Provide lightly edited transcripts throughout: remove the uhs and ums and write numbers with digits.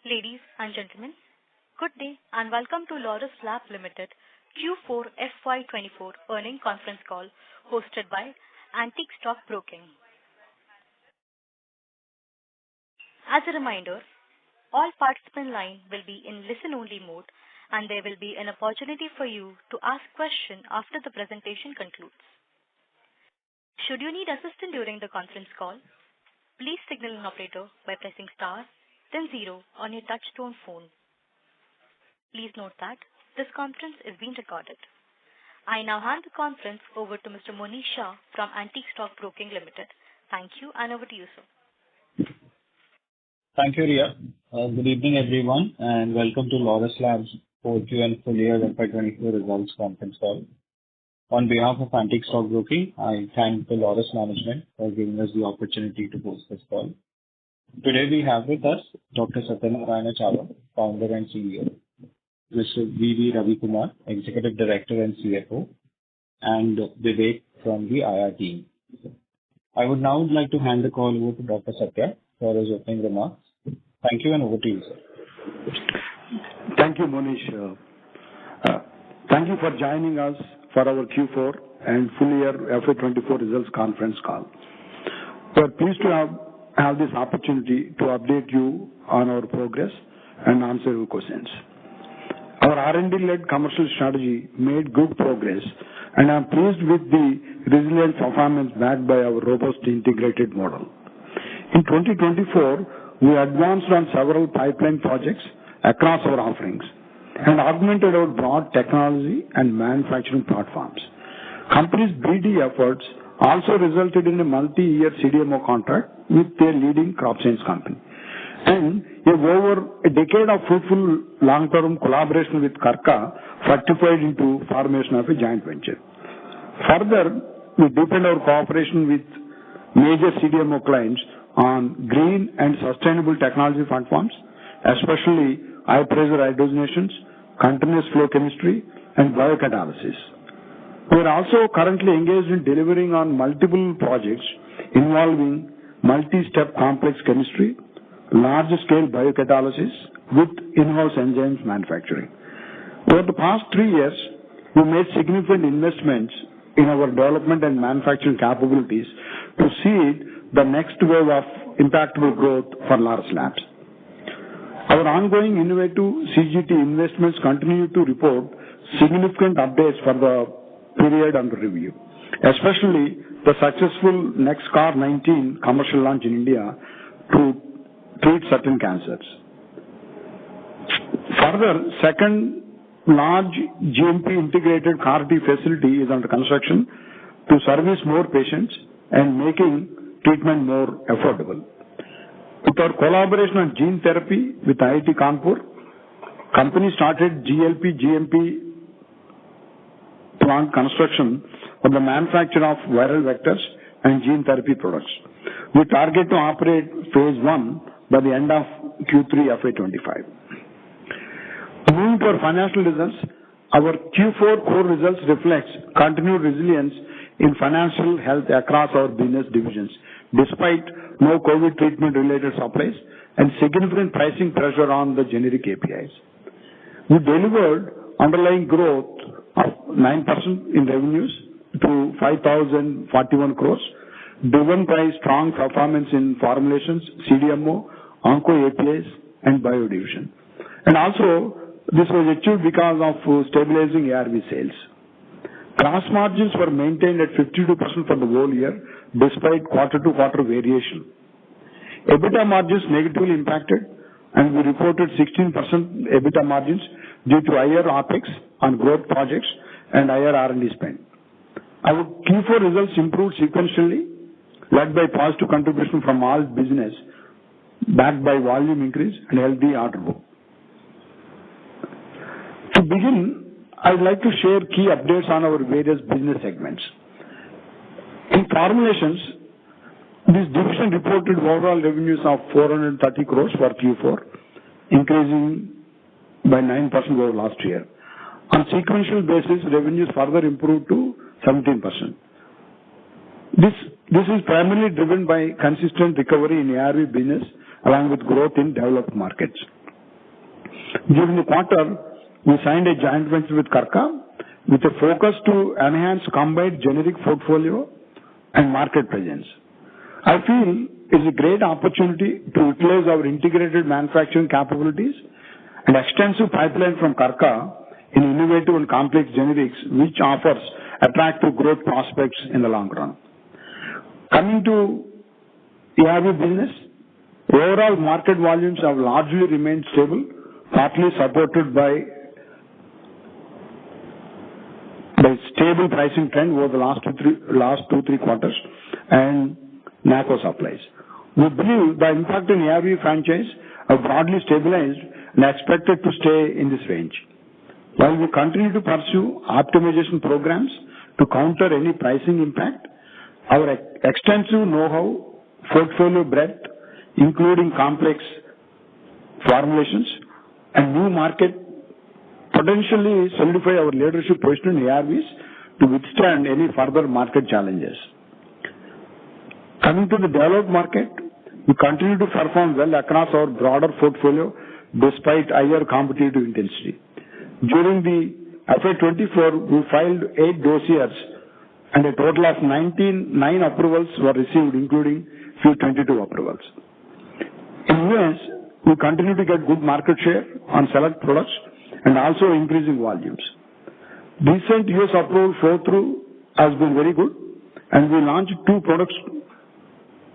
Ladies and gentlemen, good day and welcome to Laurus Labs Limited Q4 FY24 earnings conference call hosted by Antique Stock Broking. As a reminder, all participant line will be in listen-only mode and there will be an opportunity for you to ask questions after the presentation concludes. Should you need assistance during the conference call, please signal an operator by pressing star then 0 on your touch-tone phone. Please note that this conference is being recorded. I now hand the conference over to Mr. Monish Shah from Antique Stock Broking Limited. Thank you and over to you, sir. Thank you, Ria. Good evening, everyone, and welcome to Laurus Labs Q4 and full year FY24 results conference call. On behalf of Antique Stock Broking, I thank the Laurus management for giving us the opportunity to host this call. Today we have with us Dr. Satyanarayana Chava, Founder and CEO, Mr. V.V. Ravi Kumar, Executive Director and CFO, and Vivek from the IR team. I would now like to hand the call over to Dr. Satya for his opening remarks. Thank you and over to you, sir. Thank you, Monish. Thank you for joining us for our Q4 and full year FY24 results conference call. We are pleased to have this opportunity to update you on our progress and answer your questions. Our R&D-led commercial strategy made good progress, and I am pleased with the resilient performance backed by our robust integrated model. In 2024, we advanced on several pipeline projects across our offerings and augmented our broad technology and manufacturing platforms. Company's BD efforts also resulted in a multi-year CDMO contract with their leading crop science company and over a decade of fruitful long-term collaboration with Karka fructified into formation of a joint venture. Further, we deepened our cooperation with major CDMO clients on green and sustainable technology platforms, especially high-pressure hydrogenations, continuous flow chemistry, and biocatalysis. We are also currently engaged in delivering on multiple projects involving multi-step complex chemistry, large-scale biocatalysis with in-house enzymes manufacturing. Over the past 3 years, we made significant investments in our development and manufacturing capabilities to seed the next wave of impactful growth for Laurus Labs. Our ongoing innovative CGT investments continue to report significant updates for the period under review, especially the successful NextCar19 commercial launch in India to treat certain cancers. Further, second large GMP integrated CAR-T facility is under construction to service more patients and making treatment more affordable. With our collaboration on gene therapy with IIT Kanpur, company started GLP-GMP plant construction for the manufacture of viral vectors and gene therapy products. We target to operate phase 1 by the end of Q3 FY25. Moving to our financial results, our Q4 core results reflects continued resilience in financial health across our business divisions, despite no COVID treatment-related supplies and significant pricing pressure on the generic APIs. We delivered underlying growth of 9% in revenues to 5,041 crores, driven by strong performance in formulations, CDMO, onco APIs, and bio division. And also, this was achieved because of stabilizing ARV sales. Gross margins were maintained at 52% for the whole year, despite quarter-to-quarter variation. EBITDA margins negatively impacted, and we reported 16% EBITDA margins due to higher OPEX on growth projects and higher R&D spend. Our Q4 results improved sequentially, led by positive contribution from all business, backed by volume increase and healthy order book. To begin, I would like to share key updates on our various business segments. In formulations, this division reported overall revenues of 430 crores for Q4, increasing by 9% over last year. On sequential basis, revenues further improved to 17%. This is primarily driven by consistent recovery in ARV business along with growth in developed markets. During the quarter, we signed a joint venture with Karka with a focus to enhance combined generic portfolio and market presence. I feel it's a great opportunity to utilize our integrated manufacturing capabilities and extensive pipeline from Karka in innovative and complex generics, which offers attractive growth prospects in the long run. Coming to ARV business, overall market volumes have largely remained stable, partly supported by stable pricing trend over the last two, three quarters and NACO supplies. We believe the impact in ARV franchise are broadly stabilized and expected to stay in this range. While we continue to pursue optimization programs to counter any pricing impact, our extensive know-how, portfolio breadth, including complex formulations and new market, potentially solidify our leadership position in ARVs to withstand any further market challenges. Coming to the developed market, we continue to perform well across our broader portfolio despite higher competitive intensity. During the FY24, we filed 8 dossiers and a total of 9 approvals were received, including few 22 approvals. In US, we continue to get good market share on select products and also increasing volumes. Recent US approval flow-through has been very good, and we launched 2 products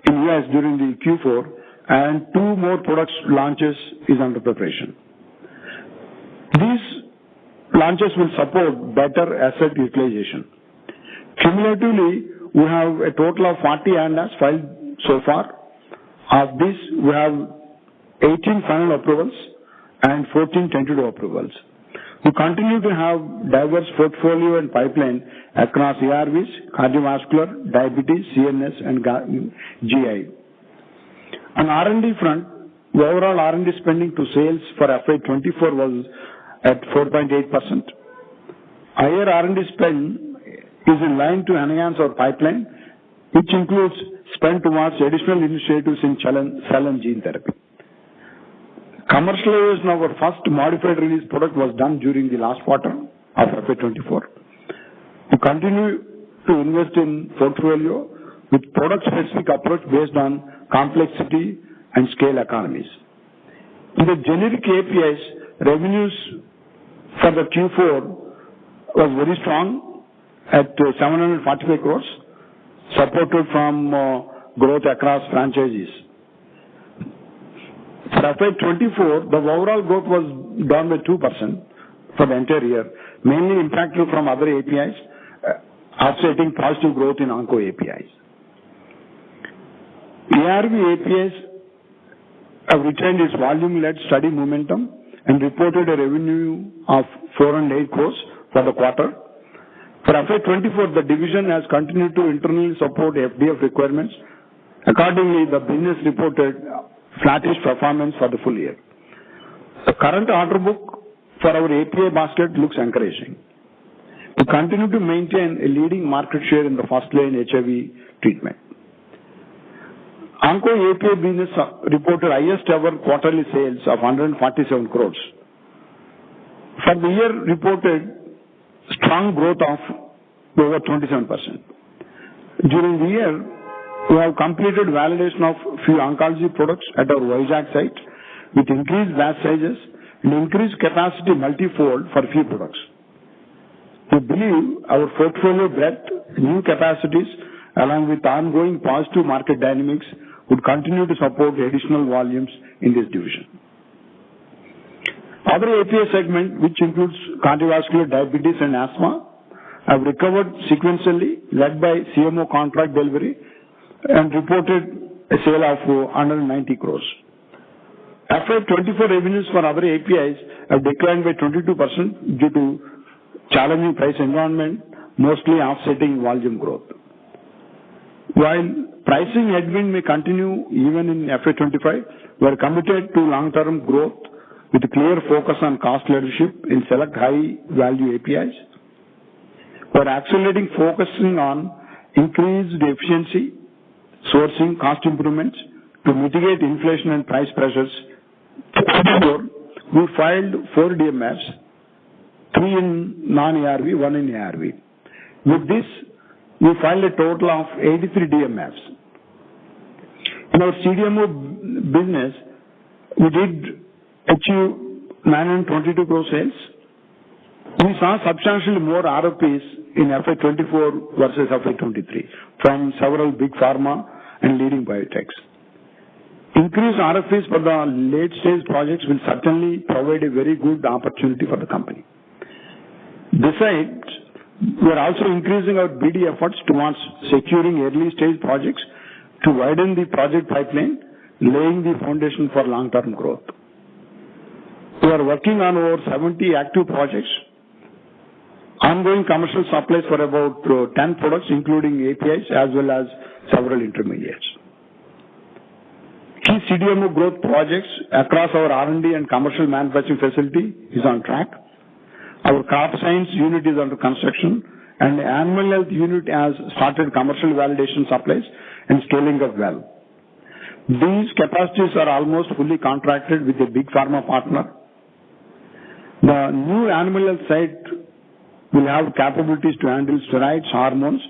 in US during the Q4, and 2 more products launches is under preparation. These launches will support better asset utilization. Cumulatively, we have a total of 40 ANDAs filed so far. Of this, we have 18 final approvals and 14 tentative approvals. We continue to have diverse portfolio and pipeline across ARVs, cardiovascular, diabetes, CNS, and GI. On R&D front, the overall R&D spending to sales for FY24 was at 4.8%. Higher R&D spend is in line to enhance our pipeline, which includes spend towards additional initiatives in cell and gene therapy. Commercialization of our first modified release product was done during the last quarter of FY24. We continue to invest in portfolio with product-specific approach based on complexity and scale economies. In the generic APIs, revenues for the Q4 was very strong at 745 crores, supported from growth across franchises. For FY24, the overall growth was down by 2% for the entire year, mainly impacted from other APIs, offsetting positive growth in onco APIs. ARV APIs have retained its volume-led steady momentum and reported a revenue of 408 crores for the quarter. For FY24, the division has continued to internally support FDF requirements. Accordingly, the business reported flattish performance for the full year. The current order book for our API basket looks encouraging. We continue to maintain a leading market share in the first-line HIV treatment. Onco API business reported highest ever quarterly sales of 147 crores. For the year, reported strong growth of over 27%. During the year, we have completed validation of few oncology products at our Vizag site with increased batch sizes and increased capacity multifold for few products. We believe our portfolio breadth, new capacities, along with ongoing positive market dynamics, would continue to support additional volumes in this division. Other API segment, which includes cardiovascular, diabetes, and asthma, have recovered sequentially, led by CMO contract delivery, and reported a sale of 190 crores. FY24 revenues for other APIs have declined by 22% due to challenging price environment, mostly offsetting volume growth. While pricing headwind may continue even in FY25, we are committed to long-term growth with a clear focus on cost leadership in select high-value APIs. We are accelerating focusing on increased efficiency, sourcing cost improvements to mitigate inflation and price pressures. we filed 4 DMFs, 3 in non-ARV, 1 in ARV. With this, we filed a total of 83 DMFs. In our CDMO business, we did achieve 922 crore sales. We saw substantially more RFPs in FY24 versus FY23 from several big pharma and leading biotechs. Increased RFPs for the late-stage projects will certainly provide a very good opportunity for the company. Besides, we are also increasing our BD efforts towards securing early-stage projects to widen the project pipeline, laying the foundation for long-term growth. We are working on over 70 active projects, ongoing commercial supplies for about 10 products, including APIs as well as several intermediates. Key CDMO growth projects across our R&D and commercial manufacturing facility is on track. Our crop science unit is under construction, and the animal health unit has started commercial validation supplies and scaling up well. These capacities are almost fully contracted with a big pharma partner. The new animal health site will have capabilities to handle steroids, hormones,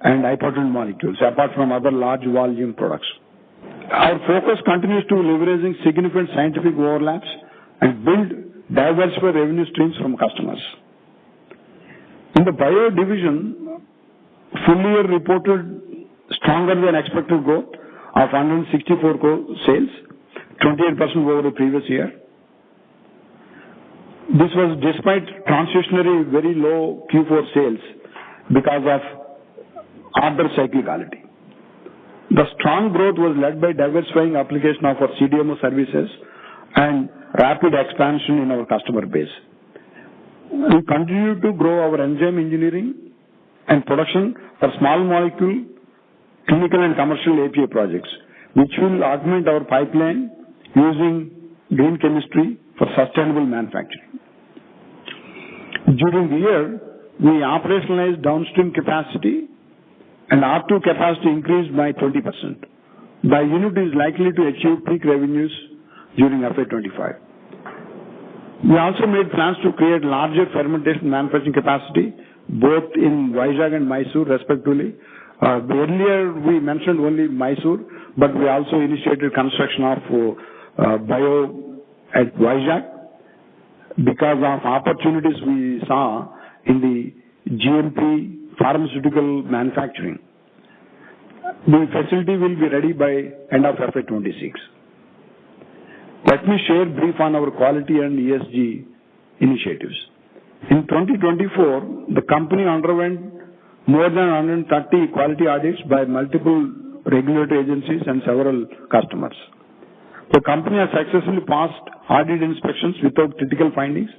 and high potent molecules, apart from other large volume products. Our focus continues to leveraging significant scientific overlaps and build diversified revenue streams from customers. In the bio division, full year reported stronger than expected growth of 164 crore sales, 28% over the previous year. This was despite transitionary very low Q4 sales because of order cyclicality. The strong growth was led by diversifying application of our CDMO services and rapid expansion in our customer base. We continue to grow our enzyme engineering and production for small molecule, clinical and commercial API projects, which will augment our pipeline using green chemistry for sustainable manufacturing. During the year, we operationalized downstream capacity and R2 capacity increased by 20%. The unit is likely to achieve peak revenues during FY25. We also made plans to create larger fermentation manufacturing capacity, both in Vizag and Mysore, respectively. Earlier, we mentioned only Mysore, but we also initiated construction of bio at Vizag because of opportunities we saw in the GMP pharmaceutical manufacturing. The facility will be ready by end of FY26. Let me share brief on our quality and ESG initiatives. In 2024, the company underwent more than 130 quality audits by multiple regulatory agencies and several customers. The company has successfully passed audit inspections without critical findings.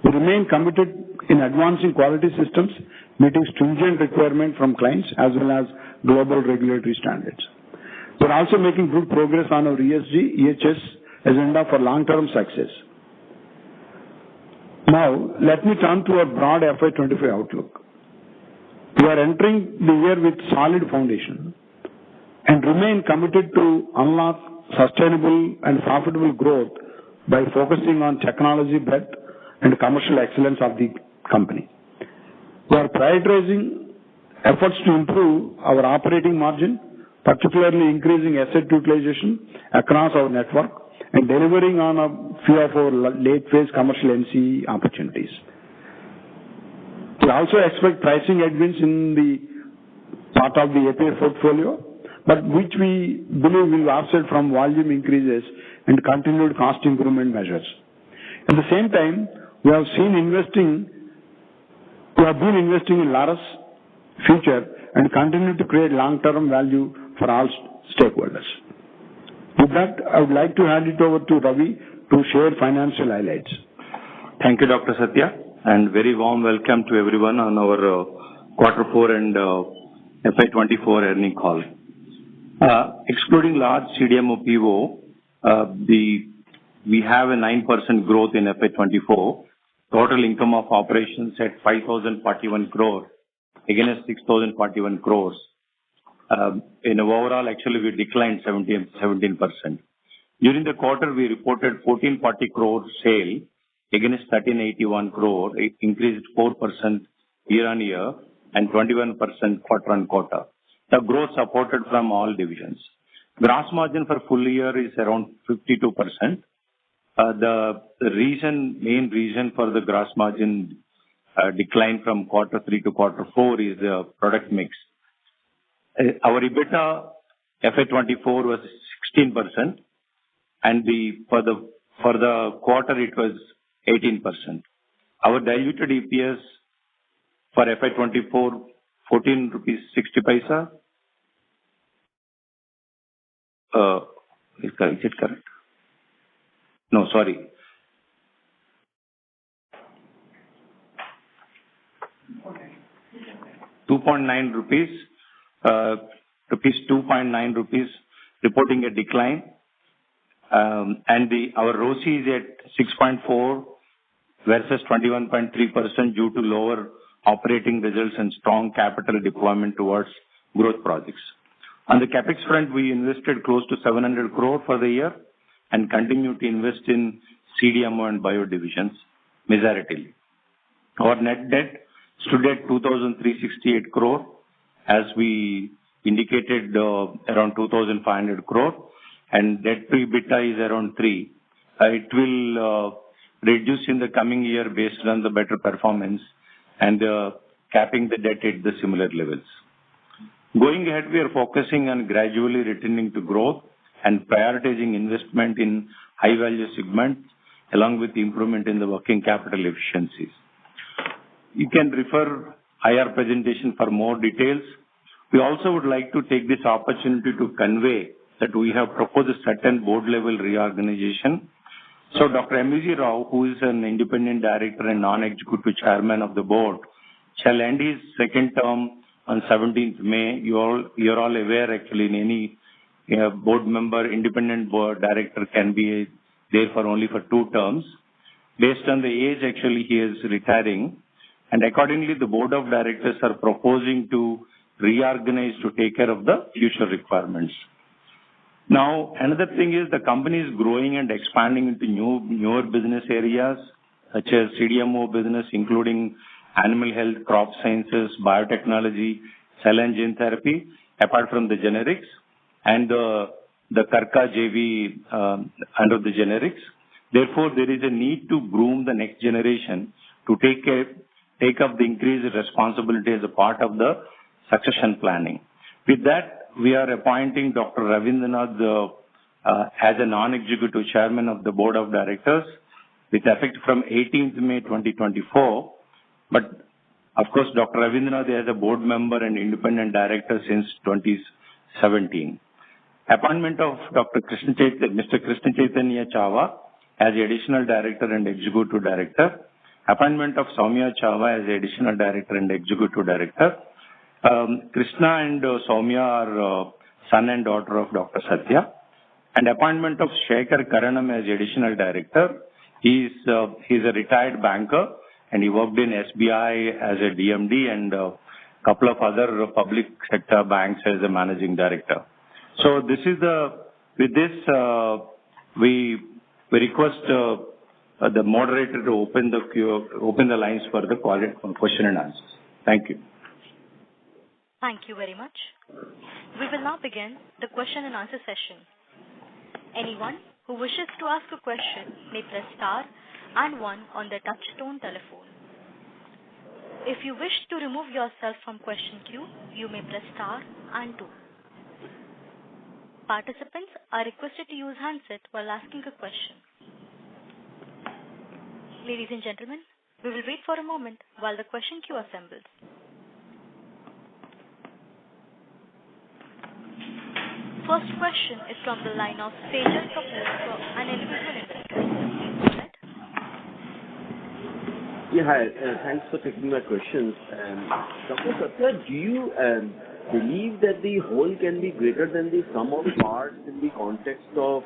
We remain committed in advancing quality systems, meeting stringent requirements from clients as well as global regulatory standards. We are also making good progress on our ESG, EHS agenda for long-term success. Now, let me turn to our broad FY25 outlook. We are entering the year with solid foundation and remain committed to unlock sustainable and profitable growth by focusing on technology breadth and commercial excellence of the company. We are prioritizing efforts to improve our operating margin, particularly increasing asset utilization across our network and delivering on a few of our late-phase commercial NCE opportunities. We also expect pricing headwinds in the part of the API portfolio, but which we believe will offset from volume increases and continued cost improvement measures. At the same time, we have been investing in Laurus future and continue to create long-term value for all stakeholders. With that, I would like to hand it over to Ravi to share financial highlights. Thank you, Dr. Satya, and very warm welcome to everyone on our Q4 and FY24 earnings call. Excluding large CDMO PO, we have a 9% growth in FY24. Total income of operations at 5,041 crore against 6,041 crores. In overall, actually, we declined 17%. During the quarter, we reported 1,440 crore sale against 1,381 crore. It increased 4% year-on-year and 21% quarter-on-quarter. The growth supported from all divisions. Gross margin for full year is around 52%. The main reason for the gross margin decline from quarter 3 to quarter 4 is the product mix. Our EBITDA FY24 was 16%, and for the quarter it was 18%. Our diluted EPS for FY24, 14 rupees 60 paisa. Is it correct? No, sorry. ₹2.9, rupees, reporting a decline. And our ROCE is at 6.4 versus 21.3% due to lower operating results and strong capital deployment towards growth projects. On the capex front, we invested close to 700 crore for the year and continue to invest in CDMO and bio divisions majoritarily. Our net debt stood at 2,368 crore, as we indicated, around 2,500 crore, and debt to EBITDA is around 3. It will reduce in the coming year based on the better performance and capping the debt at the similar levels. Going ahead, we are focusing on gradually returning to growth and prioritizing investment in high-value segments, along with the improvement in the working capital efficiencies. You can refer IR presentation for more details. We also would like to take this opportunity to convey that we have proposed a certain board-level reorganization. So Dr. M.V.G. Rao, who is an independent director and non-executive chairman of the board, shall end his second term on 17th May. You're all aware, actually, in any board member, independent board director can be there for only for 2 terms. Based on the age, actually, he is retiring. And accordingly, the board of directors are proposing to reorganize to take care of the future requirements. Now, another thing is the company is growing and expanding into newer business areas, such as CDMO business, including animal health, crop sciences, biotechnology, cell and gene therapy, apart from the generics, and the Karka JV under the generics. Therefore, there is a need to groom the next generation to take up the increased responsibility as a part of the succession planning. With that, we are appointing Dr. Ravindranath as a non-executive chairman of the board of directors with effect from 18th May 2024. But of course, Dr. Ravindranath is a board member and independent director since 2017. Appointment of Mr. Krishna Chaitanya Chava as additional director and executive director. Appointment of Soumya Chava as additional director and executive director. Krishna and Soumya are son and daughter of Dr. Satya. And appointment of Shekhar Karanam as additional director. He's a retired banker and he worked in SBI as a DMD and a couple of other public sector banks as a managing director. So with this, we request the moderator to open the lines for the question and answers. Thank you. Thank you very much. We will now begin the question and answer session. Anyone who wishes to ask a question may press star and 1 on their touch-tone telephone. If you wish to remove yourself from question queue, you may press star and 2. Participants are requested to use handset while asking a question. Ladies and gentlemen, we will wait for a moment while the question queue assembles. First question is from the line of Sejal Kapoor, an individual investor. Go ahead. Yeah, hi. Thanks for taking my questions. Dr. Satya, do you believe that the whole can be greater than the sum of parts in the context of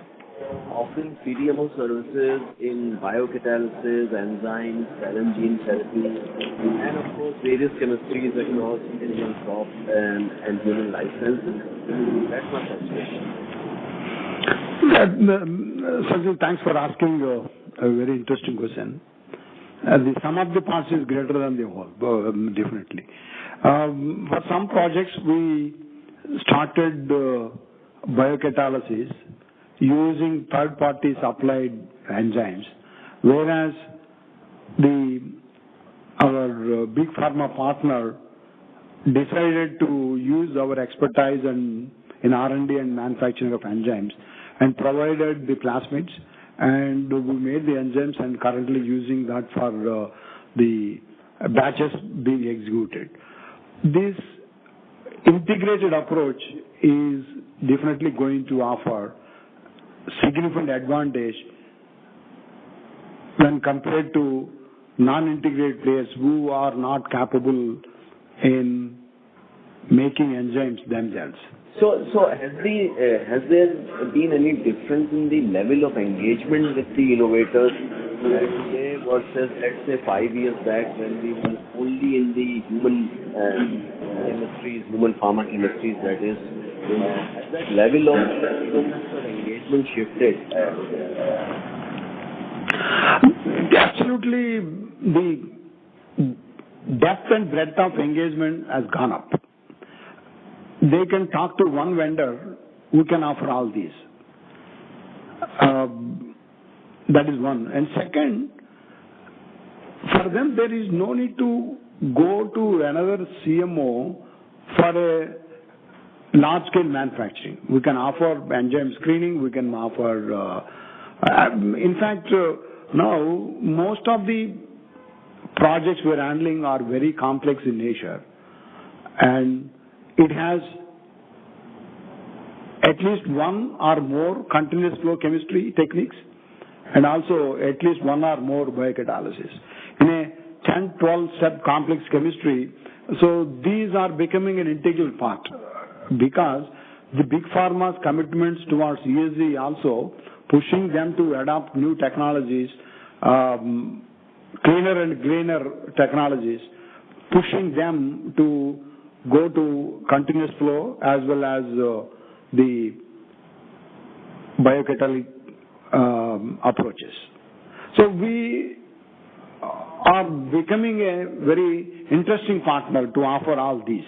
offering CDMO services in biocatalysis, enzymes, cell and gene therapy, and of course various chemistries across animal, crop, and human life sciences? That's my first question. Sajal, thanks for asking a very interesting question. The sum of the parts is greater than the whole, definitely. For some projects, we started biocatalysis using third-party supplied enzymes, whereas our big pharma partner decided to use our expertise in R&D and manufacturing of enzymes and provided the plasmids, and we made the enzymes and currently using that for the batches being executed. This integrated approach is definitely going to offer significant advantage when compared to non-integrated players who are not capable in making enzymes themselves. So has there been any difference in the level of engagement with the innovators today versus, let's say, 5 years back when we were only in the human industries, human pharma industries, that is, has that level of engagement shifted? Absolutely, the depth and breadth of engagement has gone up. They can talk to one vendor who can offer all these. That is one. And second, for them, there is no need to go to another CMO for a large-scale manufacturing. We can offer enzyme screening. We can offer... in fact, now, most of the projects we're handling are very complex in nature. And it has at least one or more continuous flow chemistry techniques and also at least one or more biocatalysis. In a 10-12 step complex chemistry, so these are becoming an integral part because the big pharma's commitments towards ESG also pushing them to adopt new technologies, cleaner and greener technologies, pushing them to go to continuous flow as well as the biocatalytic approaches. So we are becoming a very interesting partner to offer all these.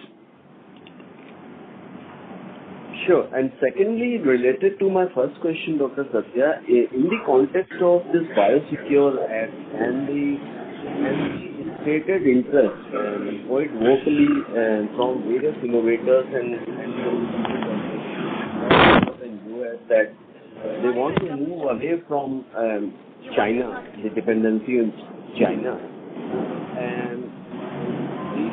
Sure. And secondly, related to my first question, Dr. Satya, in the context of this Biosecure Act and the stated interest quite vocally from various innovators and US that they want to move away from China, the dependency on China. And the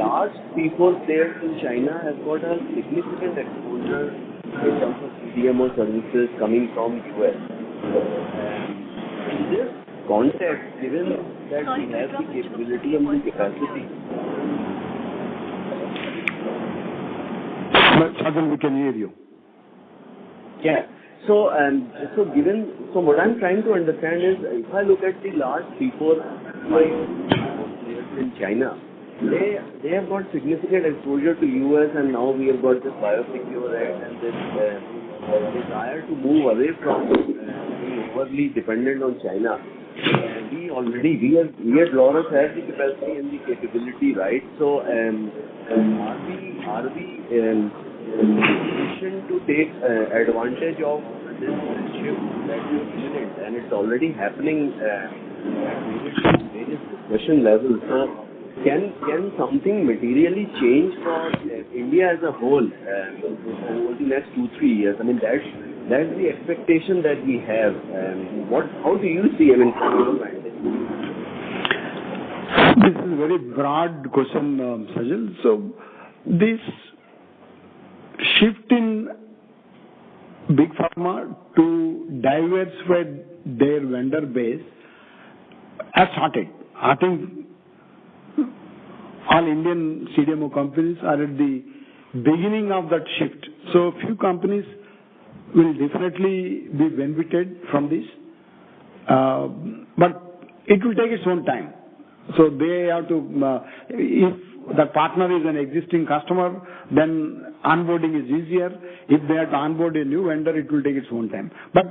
large P4 players in China have got a significant exposure in terms of CDMO services coming from US. In this context, given that we have the capability and the capacity. Sajal, we can hear you. Yeah. So what I'm trying to understand is, if I look at the large P4 players in China, they have got significant exposure to US, and now we have got this Biosecure Act and this desire to move away from being overly dependent on China. We at Laurus have the capacity and the capability, right? So are we positioned to take advantage of this shift that we are imminent, and it's already happening at various discussion levels. So can something materially change for India as a whole over the next 2-3 years? I mean, that's the expectation that we have. How do you see it from your mind? This is a very broad question, Sajal. So this shift in big pharma to diversify their vendor base has started. I think all Indian CDMO companies are at the beginning of that shift. So few companies will definitely be benefited from this, but it will take its own time. So they have to, if the partner is an existing customer, then onboarding is easier. If they have to onboard a new vendor, it will take its own time. But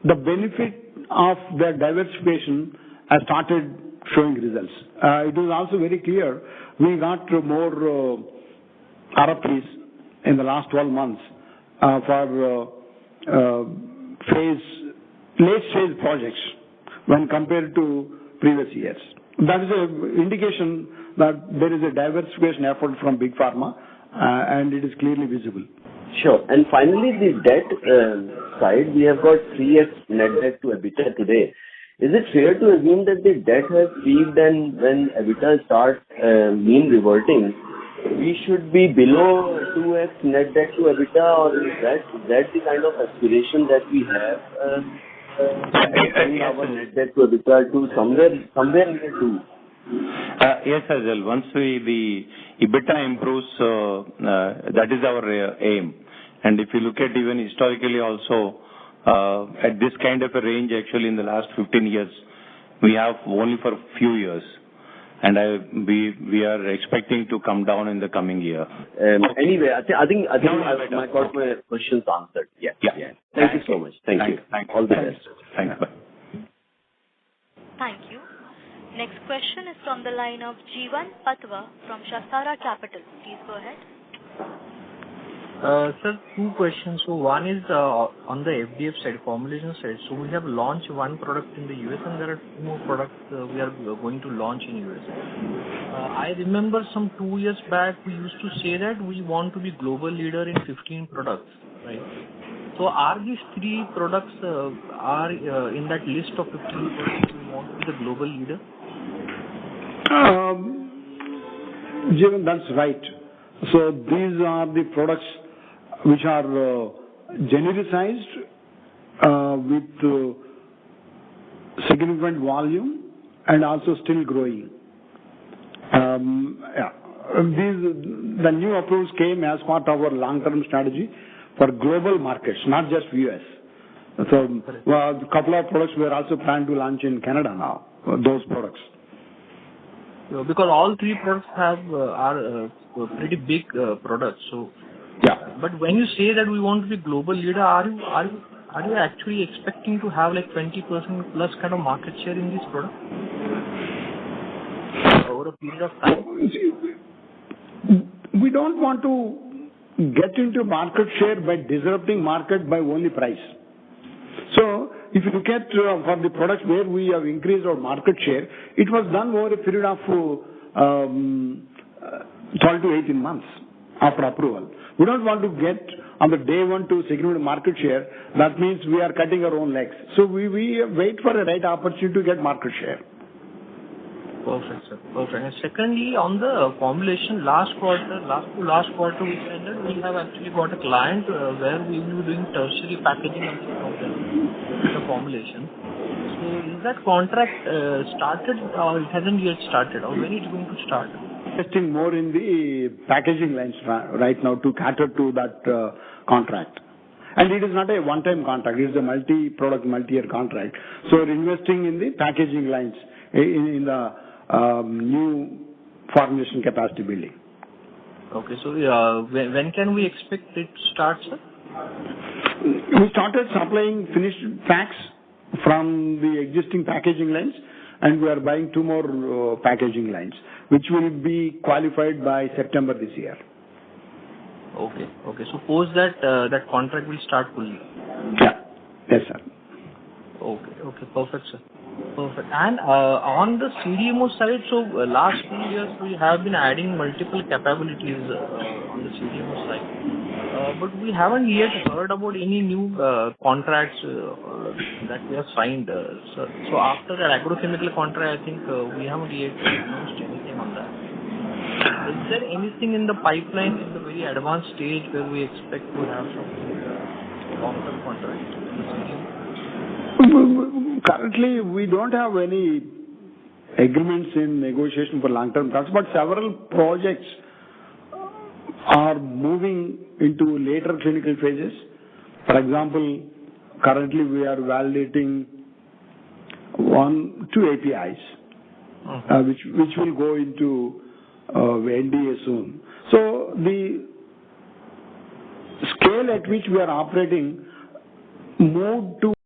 the benefit of the diversification has started showing results. It is also very clear we got more RFPs in the last 12 months for late-stage projects when compared to previous years. That is an indication that there is a diversification effort from Big Pharma, and it is clearly visible. Sure. And finally, the debt side, we have got 3x net debt to EBITDA today. Is it fair to assume that the debt has peaked, and when EBITDA starts mean reverting, we should be below 2x net debt to EBITDA, or is that the kind of aspiration that we have? Our net debt to EBITDA to somewhere near 2. Yes, Ajal. Once the EBITDA improves, that is our aim. And if you look at even historically also, at this kind of a range, actually in the last 15 years, we have only for a few years. And we are expecting to come down in the coming year. Anyway, I think my questions answered. Yeah. Thank you so much. Thank you. All the best. Thanks. Bye. Thank you. Next question is from the line of Jeevan Patwa from Shastara Capital. Please go ahead. Sir, 2 questions. So one is on the FDF side, formulation side. So we have launched one product in the US, and there are 2 more products we are going to launch in US. I remember some 2 years back we used to say that we want to be global leader in 15 products, right? So are these 3 products are in that list of 15 products we want to be the global leader? Jeevan, that's right. So these are the products which are genericized with significant volume and also still growing. The new approvals came as part of our long-term strategy for global markets, not just US. So a couple of products we are also planning to launch in Canada now, those products. Because all 3 products are pretty big products. So, yeah. But when you say that we want to be global leader, are you actually expecting to have like 20% plus kind of market share in these products over a period of time? We don't want to get into market share by disrupting market by only price. So if you look at for the products where we have increased our market share, it was done over a period of 12 to 18 months after approval. We don't want to get on the day one to significant market share. That means we are cutting our own legs. So we wait for a right opportunity to get market share. Perfect, sir. Perfect. And secondly, on the formulation, last quarter we said that we have actually got a client where we will be doing tertiary packaging of the formulation. So is that contract started or it hasn't yet started, or when it's going to start? Investing more in the packaging lines right now to cater to that contract. And it is not a one-time contract. It is a multi-product, multi-year contract. So we're investing in the packaging lines in the new formulation capacity building. Okay, so when can we expect it to start, sir? We started supplying finished packs from the existing packaging lines, and we are buying 2 more packaging lines, which will be qualified by September this year. Okay. Suppose that contract will start fully. Yeah. Yes, sir. Okay. Perfect, sir. Perfect. And on the CDMO side, so last 2 years we have been adding multiple capabilities on the CDMO side. But we haven't yet heard about any new contracts that we have signed. So after that agrochemical contract, I think we haven't yet announced anything on that. Is there anything in the pipeline in the very advanced stage where we expect to have some long-term contracts in the CDMO? Currently, we don't have any agreements in negotiation for long-term contracts, but several projects are moving into later clinical phases. For example, currently we are validating 2 APIs, which will go into NDA soon. So the scale at which we are operating moved to